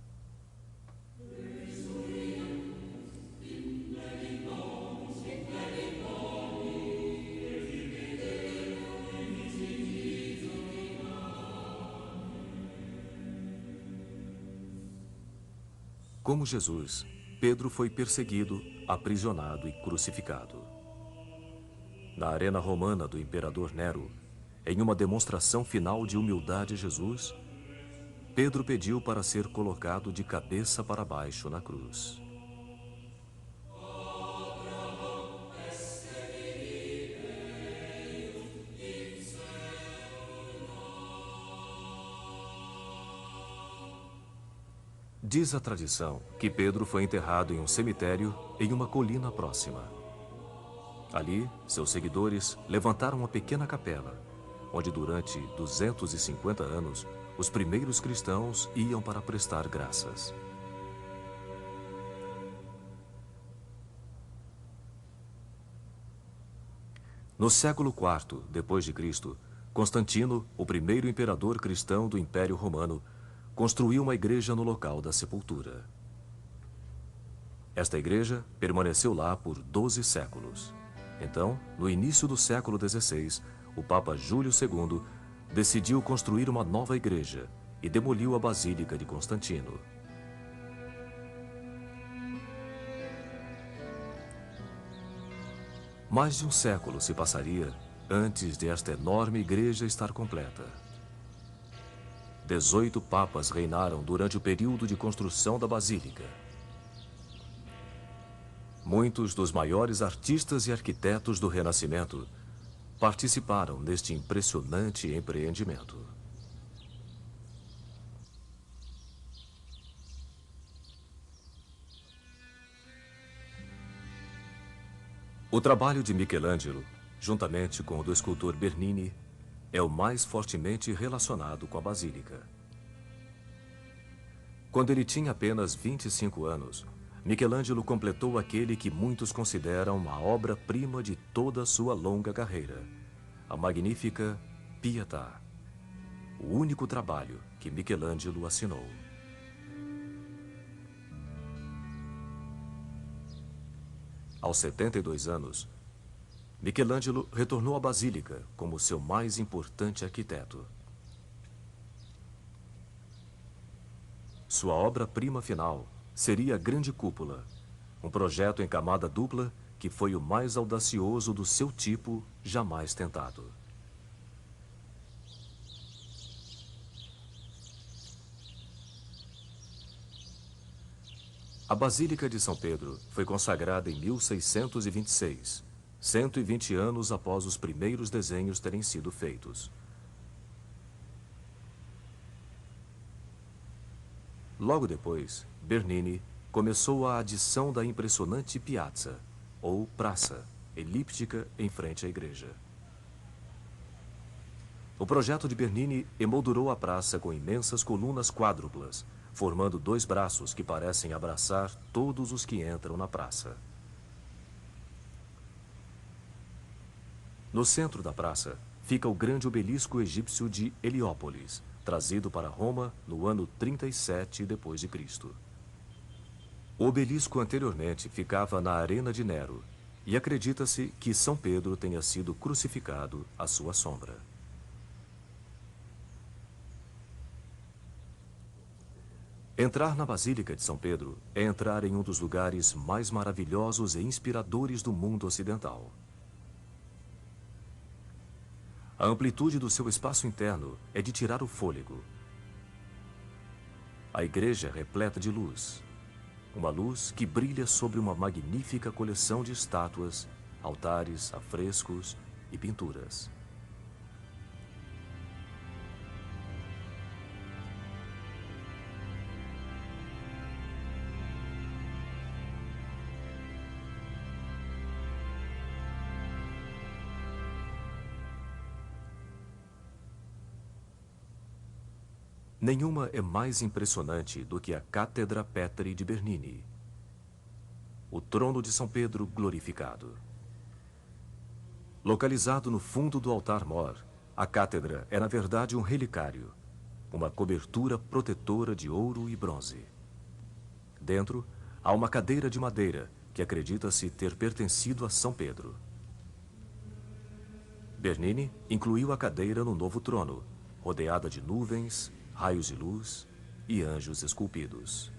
Como Jesus, Pedro foi perseguido, aprisionado e crucificado. Na arena romana do imperador Nero, em uma demonstração final de humildade a Jesus, Pedro pediu para ser colocado de cabeça para baixo na cruz. Diz a tradição que Pedro foi enterrado em um cemitério em uma colina próxima. Ali, seus seguidores levantaram uma pequena capela, onde durante 250 anos, os primeiros cristãos iam para prestar graças. No século IV depois de Cristo, Constantino, o primeiro imperador cristão do Império Romano, construiu uma igreja no local da sepultura. Esta igreja permaneceu lá por 12 séculos. Então, no início do século XVI, o Papa Júlio II decidiu construir uma nova igreja e demoliu a Basílica de Constantino. Mais de um século se passaria antes de esta enorme igreja estar completa. 18 papas reinaram durante o período de construção da Basílica. Muitos dos maiores artistas e arquitetos do Renascimento participaram neste impressionante empreendimento. O trabalho de Michelangelo, juntamente com o do escultor Bernini, é o mais fortemente relacionado com a Basílica. Quando ele tinha apenas 25 anos, Michelangelo completou aquele que muitos consideram a obra-prima de toda a sua longa carreira, a magnífica Pietà, o único trabalho que Michelangelo assinou. Aos 72 anos, Michelangelo retornou à Basílica como seu mais importante arquiteto. Sua obra-prima final seria a Grande Cúpula, um projeto em camada dupla que foi o mais audacioso do seu tipo jamais tentado. A Basílica de São Pedro foi consagrada em 1626, 120 anos após os primeiros desenhos terem sido feitos. Logo depois, Bernini começou a adição da impressionante piazza, ou praça, elíptica em frente à igreja. O projeto de Bernini emoldurou a praça com imensas colunas quádruplas, formando dois braços que parecem abraçar todos os que entram na praça. No centro da praça fica o grande obelisco egípcio de Heliópolis, trazido para Roma no ano 37 depois de Cristo. O obelisco anteriormente ficava na Arena de Nero E acredita-se que São Pedro tenha sido crucificado à sua sombra. Entrar na Basílica de São Pedro é entrar em um dos lugares mais maravilhosos e inspiradores do mundo ocidental. A amplitude do seu espaço interno é de tirar o fôlego. A igreja é repleta de luz. Uma luz que brilha sobre uma magnífica coleção de estátuas, altares, afrescos e pinturas. Nenhuma é mais impressionante do que a Cátedra Petri de Bernini, o trono de São Pedro glorificado. Localizado no fundo do altar-mor, a cátedra é na verdade um relicário, uma cobertura protetora de ouro e bronze. Dentro, há uma cadeira de madeira que acredita-se ter pertencido a São Pedro. Bernini incluiu a cadeira no novo trono, rodeada de nuvens, raios de luz e anjos esculpidos.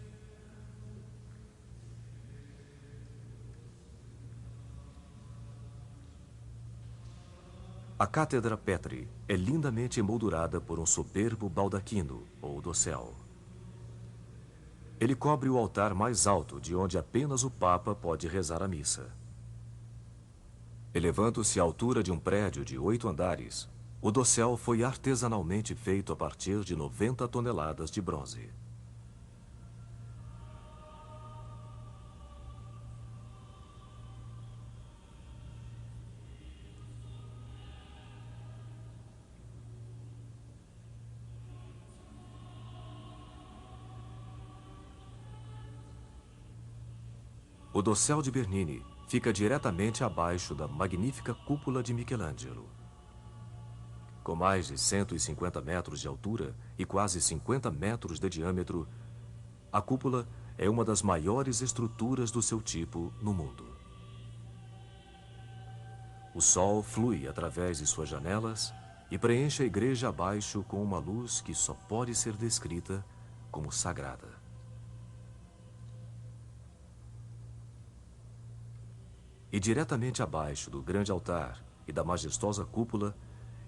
A Cátedra Petri é lindamente emoldurada por um soberbo baldaquino, ou dossel. Ele cobre o altar mais alto, de onde apenas o Papa pode rezar a missa. Elevando-se à altura de um prédio de 8 andares, o dossel foi artesanalmente feito a partir de 90 toneladas de bronze. O dossel de Bernini fica diretamente abaixo da magnífica cúpula de Michelangelo. Com mais de 150 metros de altura e quase 50 metros de diâmetro, a cúpula é uma das maiores estruturas do seu tipo no mundo. O sol flui através de suas janelas e preenche a igreja abaixo com uma luz que só pode ser descrita como sagrada. E diretamente abaixo do grande altar e da majestosa cúpula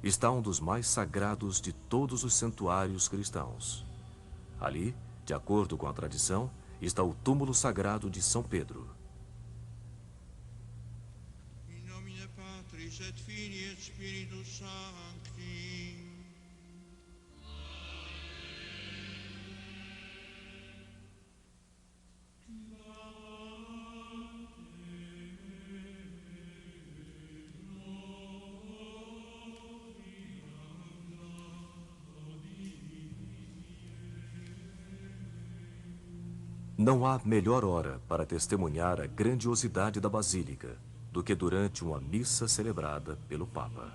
está um dos mais sagrados de todos os santuários cristãos. Ali, de acordo com a tradição, está o túmulo sagrado de São Pedro. In nomine Patris et Filii et Spiritus Sancti. Não há melhor hora para testemunhar a grandiosidade da Basílica do que durante uma missa celebrada pelo Papa.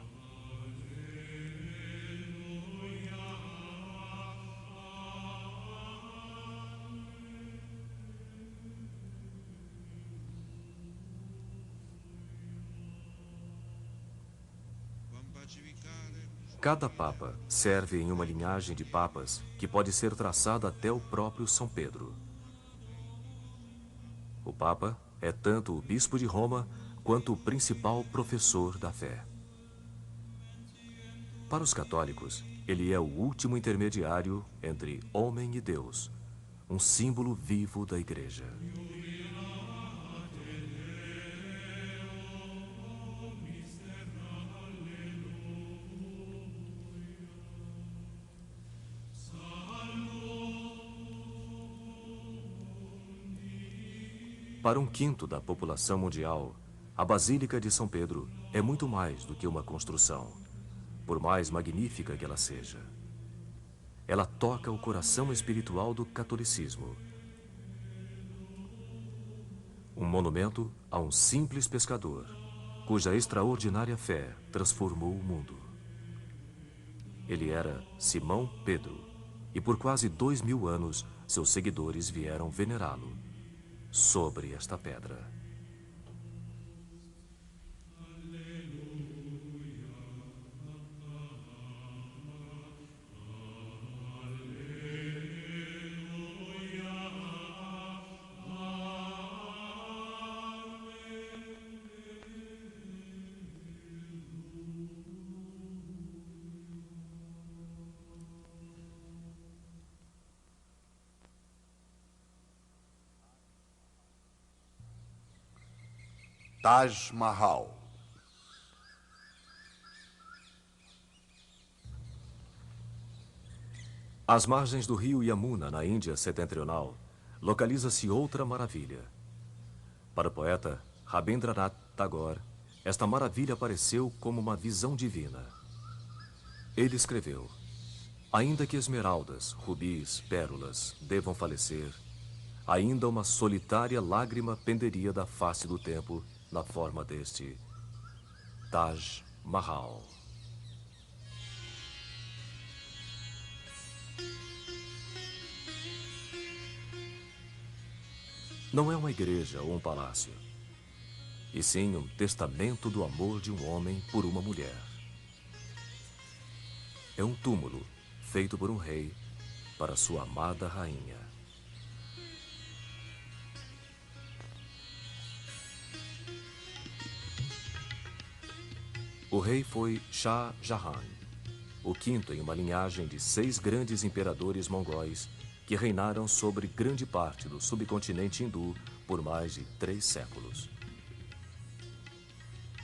Cada Papa serve em uma linhagem de papas que pode ser traçada até o próprio São Pedro. O Papa é tanto o bispo de Roma quanto o principal professor da fé. Para os católicos, ele é o último intermediário entre homem e Deus, um símbolo vivo da Igreja. Para 1/5 da população mundial, a Basílica de São Pedro é muito mais do que uma construção, por mais magnífica que ela seja. Ela toca o coração espiritual do catolicismo. Um monumento a um simples pescador, cuja extraordinária fé transformou o mundo. Ele era Simão Pedro, e por quase 2000 anos seus seguidores vieram venerá-lo sobre esta pedra. Taj Mahal. Às margens do rio Yamuna, na Índia setentrional, localiza-se outra maravilha. Para o poeta Rabindranath Tagore, esta maravilha apareceu como uma visão divina. Ele escreveu: ainda que esmeraldas, rubis, pérolas devam falecer, ainda uma solitária lágrima penderia da face do tempo na forma deste Taj Mahal. Não é uma igreja ou um palácio, e sim um testamento do amor de um homem por uma mulher. É um túmulo feito por um rei para sua amada rainha. O rei foi Shah Jahan, o quinto em uma linhagem de 6 grandes imperadores mongóis que reinaram sobre grande parte do subcontinente hindu por mais de 3 séculos.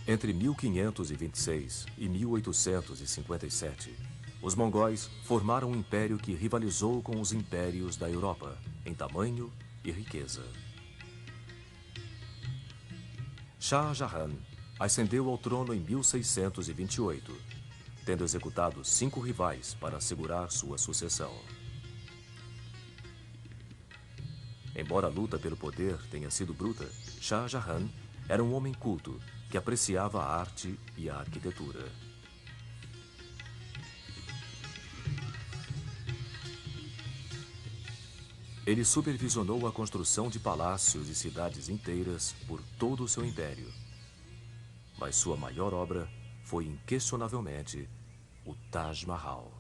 Entre 1526 e 1857, os mongóis formaram um império que rivalizou com os impérios da Europa em tamanho e riqueza. Shah Jahan ascendeu ao trono em 1628, tendo executado 5 rivais para assegurar sua sucessão. Embora a luta pelo poder tenha sido bruta, Shah Jahan era um homem culto que apreciava a arte e a arquitetura. Ele supervisionou a construção de palácios e cidades inteiras por todo o seu império. Mas sua maior obra foi inquestionavelmente o Taj Mahal.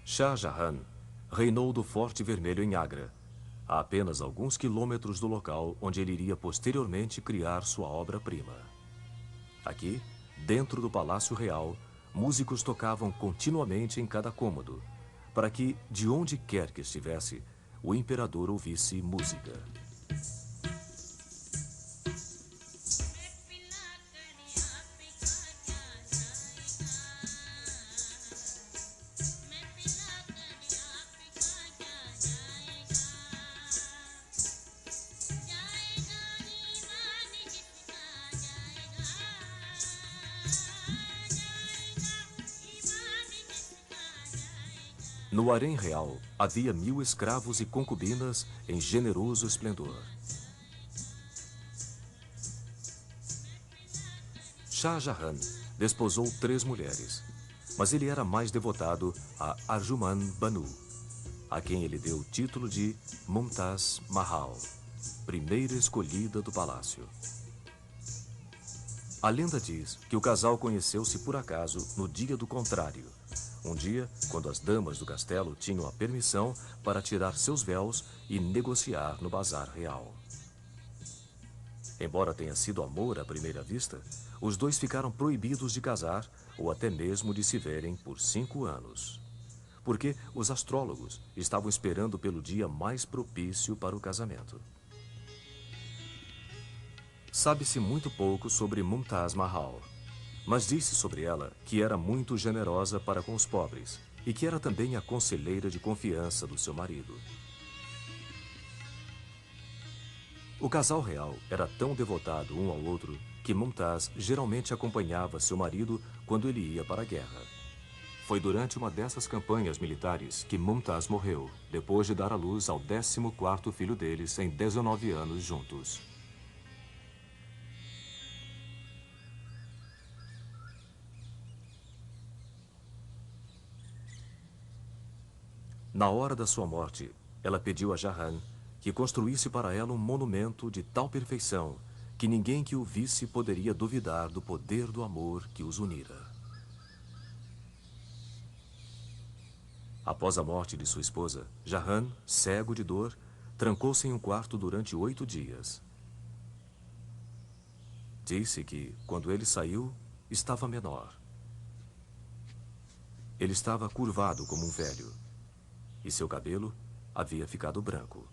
Shah Jahan reinou do Forte Vermelho em Agra, a apenas alguns quilômetros do local onde ele iria posteriormente criar sua obra-prima. Aqui, dentro do Palácio Real, músicos tocavam continuamente em cada cômodo, para que, de onde quer que estivesse, o imperador ouvisse música. No harém real, havia 1000 escravos e concubinas em generoso esplendor. Shah Jahan desposou 3 mulheres, mas ele era mais devotado a Arjuman Banu, a quem ele deu o título de Mumtaz Mahal, primeira escolhida do palácio. A lenda diz que o casal conheceu-se por acaso no dia do contrário, um dia quando as damas do castelo tinham a permissão para tirar seus véus e negociar no bazar real. Embora tenha sido amor à primeira vista, os dois ficaram proibidos de casar ou até mesmo de se verem por 5 anos, porque os astrólogos estavam esperando pelo dia mais propício para o casamento. Sabe-se muito pouco sobre Mumtaz Mahal, mas disse sobre ela que era muito generosa para com os pobres e que era também a conselheira de confiança do seu marido. O casal real era tão devotado um ao outro que Mumtaz geralmente acompanhava seu marido quando ele ia para a guerra. Foi durante uma dessas campanhas militares que Mumtaz morreu, depois de dar à luz ao 14º filho deles em 19 anos juntos. Na hora da sua morte, ela pediu a Jahan que construísse para ela um monumento de tal perfeição que ninguém que o visse poderia duvidar do poder do amor que os unira. Após a morte de sua esposa, Jahan, cego de dor, trancou-se em um quarto durante 8 dias. Disse que, quando ele saiu, estava menor. Ele estava curvado como um velho, e seu cabelo havia ficado branco.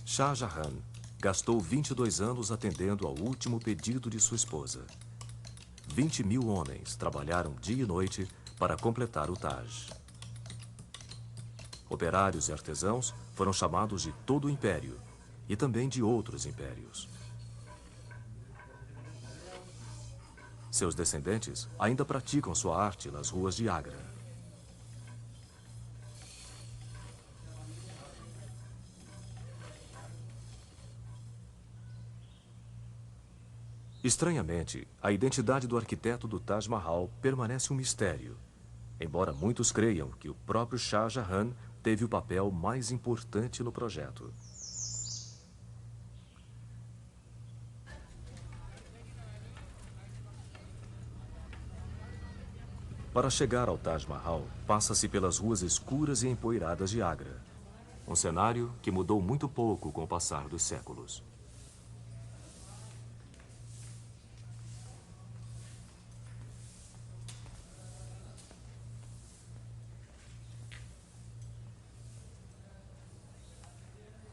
Shah Jahan gastou 22 anos atendendo ao último pedido de sua esposa. 20.000 homens trabalharam dia e noite para completar o Taj. Operários e artesãos foram chamados de todo o império e também de outros impérios. Seus descendentes ainda praticam sua arte nas ruas de Agra. Estranhamente, a identidade do arquiteto do Taj Mahal permanece um mistério, embora muitos creiam que o próprio Shah Jahan teve o papel mais importante no projeto. Para chegar ao Taj Mahal, passa-se pelas ruas escuras e empoeiradas de Agra. Um cenário que mudou muito pouco com o passar dos séculos.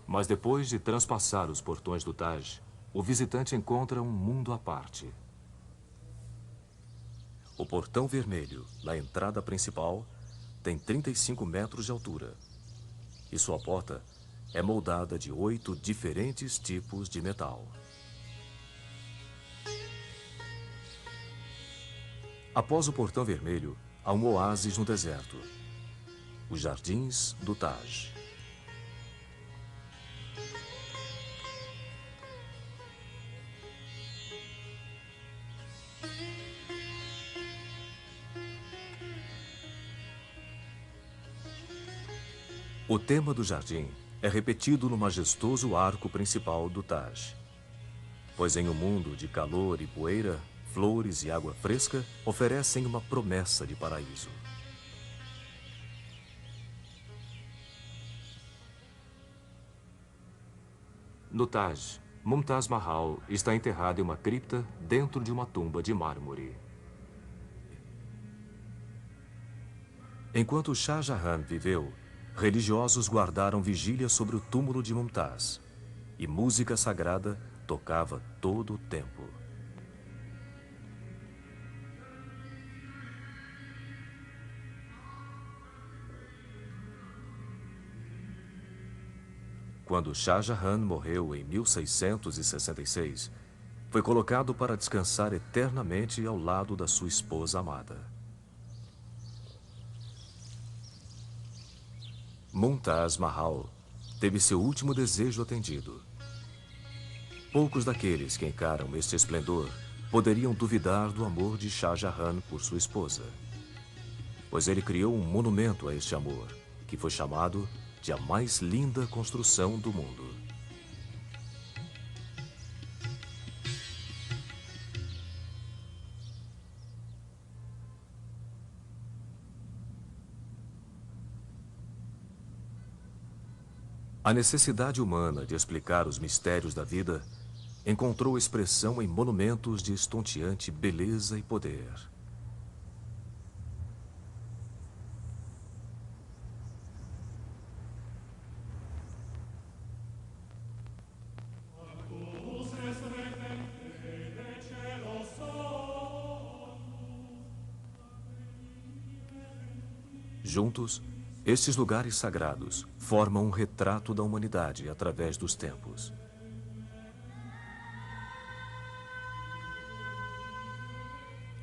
Mas depois de transpassar os portões do Taj, o visitante encontra um mundo à parte. O portão vermelho, na entrada principal, tem 35 metros de altura. E sua porta é moldada de 8 diferentes tipos de metal. Após o portão vermelho, há um oásis no deserto. Os Jardins do Taj. O tema do jardim é repetido no majestoso arco principal do Taj. Pois em um mundo de calor e poeira, flores e água fresca oferecem uma promessa de paraíso. No Taj, Mumtaz Mahal está enterrado em uma cripta dentro de uma tumba de mármore. Enquanto Shah Jahan viveu, religiosos guardaram vigília sobre o túmulo de Mumtaz, e música sagrada tocava todo o tempo. Quando Shah Jahan morreu em 1666, foi colocado para descansar eternamente ao lado da sua esposa amada. Mumtaz Mahal teve seu último desejo atendido. Poucos daqueles que encaram este esplendor poderiam duvidar do amor de Shah Jahan por sua esposa, pois ele criou um monumento a este amor, que foi chamado de a mais linda construção do mundo. A necessidade humana de explicar os mistérios da vida encontrou expressão em monumentos de estonteante beleza e poder. Juntos, estes lugares sagrados formam um retrato da humanidade através dos tempos.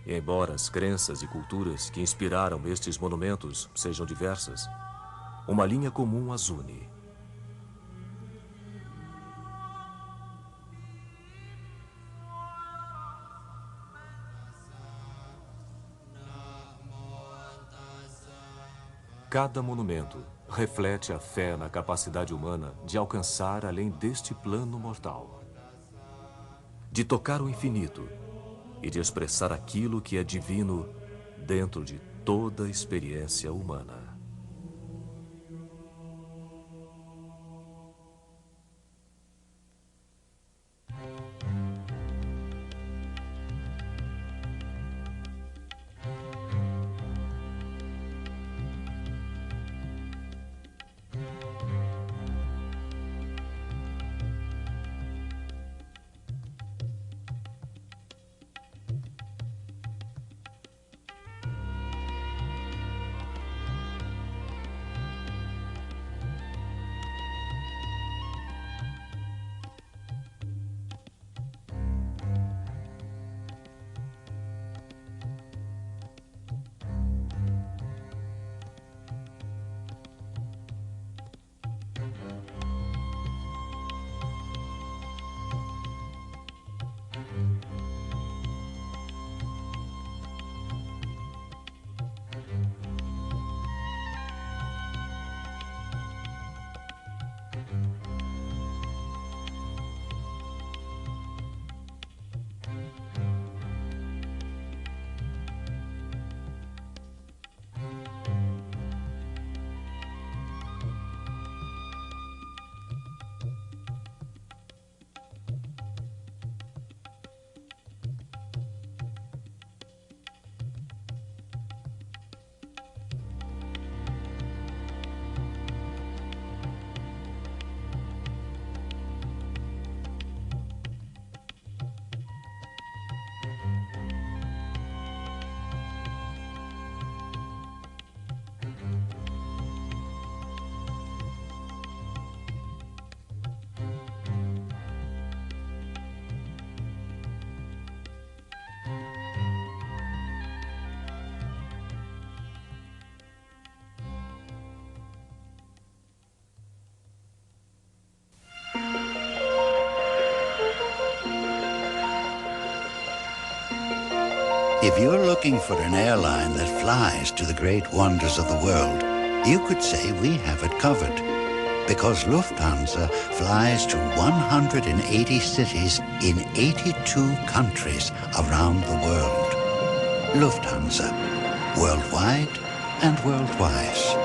E embora as crenças e culturas que inspiraram estes monumentos sejam diversas, uma linha comum as une. Cada monumento reflete a fé na capacidade humana de alcançar além deste plano mortal, de tocar o infinito e de expressar aquilo que é divino dentro de toda a experiência humana. If you're looking for an airline that flies to the great wonders of the world, you could say we have it covered. Because Lufthansa flies to 180 cities in 82 countries around the world. Lufthansa, worldwide and worldwise.